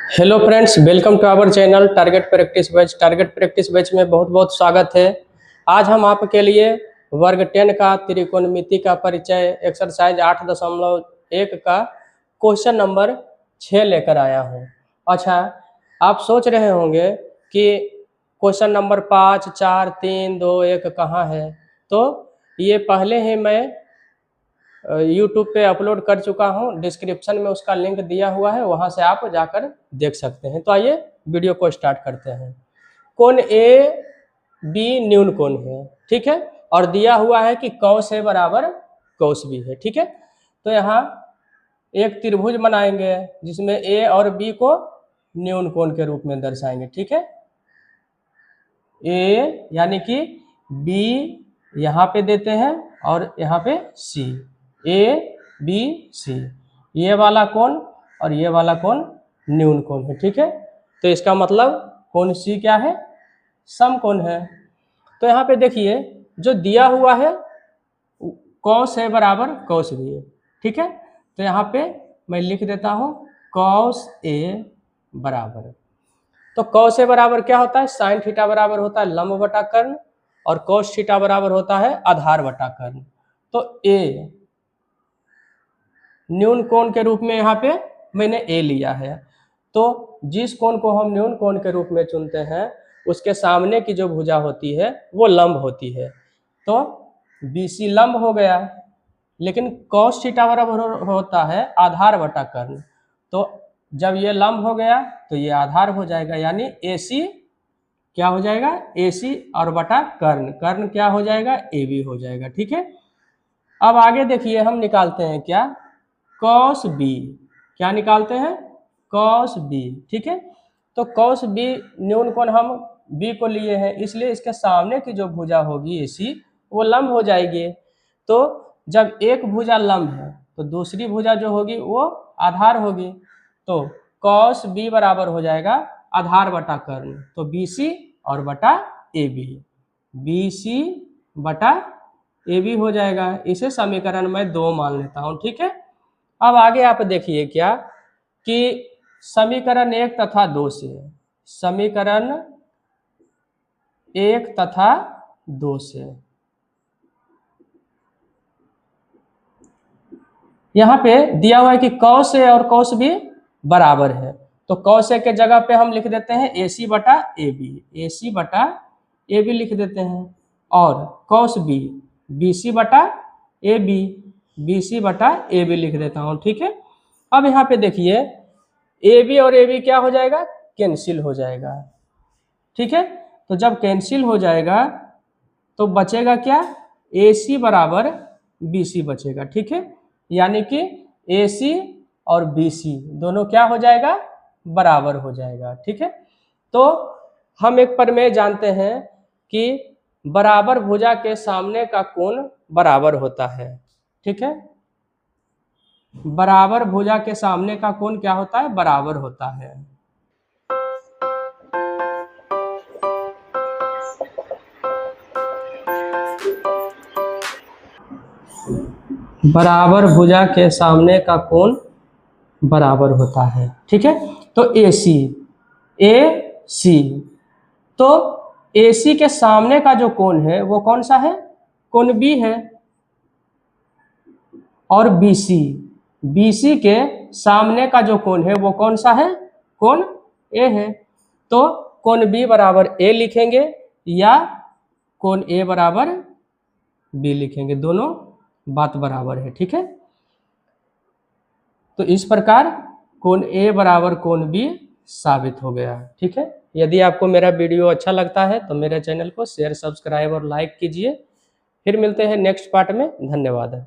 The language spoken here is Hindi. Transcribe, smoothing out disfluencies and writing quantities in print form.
Hello friends, welcome to our channel target practice batch. Target practice batch में बहुत बहुत स्वागत है। आज हम आपके लिए वर्ग 10 का त्रिकोणमिति का परिचय एक्सरसाइज 8.1 का क्वेश्चन नंबर 6 लेकर आया हूं। अच्छा, आप सोच रहे होंगे कि क्वेश्चन नंबर 5, 4, 3, 2, 1 कहाँ है। तो ये पहले ही मैं यूट्यूब पे अपलोड कर चुका हूँ। डिस्क्रिप्शन में उसका लिंक दिया हुआ है, वहाँ से आप जाकर देख सकते हैं। तो आइए वीडियो को स्टार्ट करते हैं। कोण ए बी न्यून कोण है, ठीक है, और दिया हुआ है कि कौस ए बराबर कौस बी है, ठीक है। तो यहाँ एक त्रिभुज बनाएंगे जिसमें ए और बी को न्यून कोण के रूप में दर्शाएंगे, ठीक है। ए यानी कि बी यहाँ पे देते हैं और यहाँ पे सी, ए बी सी, ये वाला कोण और ये वाला कोण न्यून कोण है, ठीक है। तो इसका मतलब कोण सी क्या है, समकोण है। तो यहाँ पे देखिए जो दिया हुआ है कौस ए बराबर कौस बी है, ठीक है। तो यहाँ पे मैं लिख देता हूँ कौस ए बराबर, तो कौस ए बराबर क्या होता है, साइन थीटा बराबर होता है लंब बटा कर्ण, और कौस थीटा बराबर होता है आधार बटा कर्ण। तो ए न्यून कोण के रूप में यहाँ पे मैंने ए लिया है। तो जिस कोण को हम न्यून कोण के रूप में चुनते हैं उसके सामने की जो भुजा होती है वो लंब होती है। तो BC लंब हो गया, लेकिन कौस थीटा बराबर होता है आधार बटा कर्ण। तो जब ये लंब हो गया तो ये आधार हो जाएगा, यानी AC क्या हो जाएगा, AC और बटा कर्ण, कर्ण क्या हो जाएगा, AB हो जाएगा, ठीक है। अब आगे देखिए हम निकालते हैं क्या, कॉस बी, क्या निकालते हैं, कॉस बी, ठीक है। तो कॉस बी न्यून कोण हम बी को लिए हैं, इसलिए इसके सामने की जो भुजा होगी AC वो लंब हो जाएगी। तो जब एक भुजा लंब है तो दूसरी भुजा जो होगी वो आधार होगी। तो कॉस बी बराबर हो जाएगा आधार बटा कर्ण, तो BC और बटा AB, BC बटा AB हो जाएगा। इसे समीकरण में 2 मान लेता हूँ, ठीक है। अब आगे आप देखिए क्या कि समीकरण 1 तथा 2 से, समीकरण 1 तथा 2 से यहाँ पे दिया हुआ है कि कौस ए और कौस बी बराबर है। तो कौस ए के जगह पे हम लिख देते हैं AC बटा AB, AC बटा AB लिख देते हैं, और कौस बी BC बटा AB, BC बटा AB लिख देता हूँ, ठीक है। अब यहाँ पे देखिए AB और AB क्या हो जाएगा, कैंसिल हो जाएगा, ठीक है। तो जब कैंसिल हो जाएगा तो बचेगा क्या, AC बराबर BC बचेगा, ठीक है। यानी कि AC और BC दोनों क्या हो जाएगा, बराबर हो जाएगा, ठीक है। तो हम एक प्रमेय जानते हैं कि बराबर भुजा के सामने का कोण बराबर होता है, ठीक है। बराबर भुजा के सामने का कोण क्या होता है, बराबर होता है। बराबर भुजा के सामने का कोण बराबर होता है, ठीक है। तो AC, तो AC के सामने का जो कोण है वो कौन सा है, कोण B है, और BC के सामने का जो कोण है वो कौन सा है, कोण A है। तो कोण B बराबर A लिखेंगे या कोण A बराबर B लिखेंगे, दोनों बात बराबर है, ठीक है। तो इस प्रकार कोण A बराबर कोण B साबित हो गया, ठीक है। यदि आपको मेरा वीडियो अच्छा लगता है तो मेरे चैनल को शेयर, सब्सक्राइब और लाइक कीजिए। फिर मिलते हैं नेक्स्ट पार्ट में। धन्यवाद।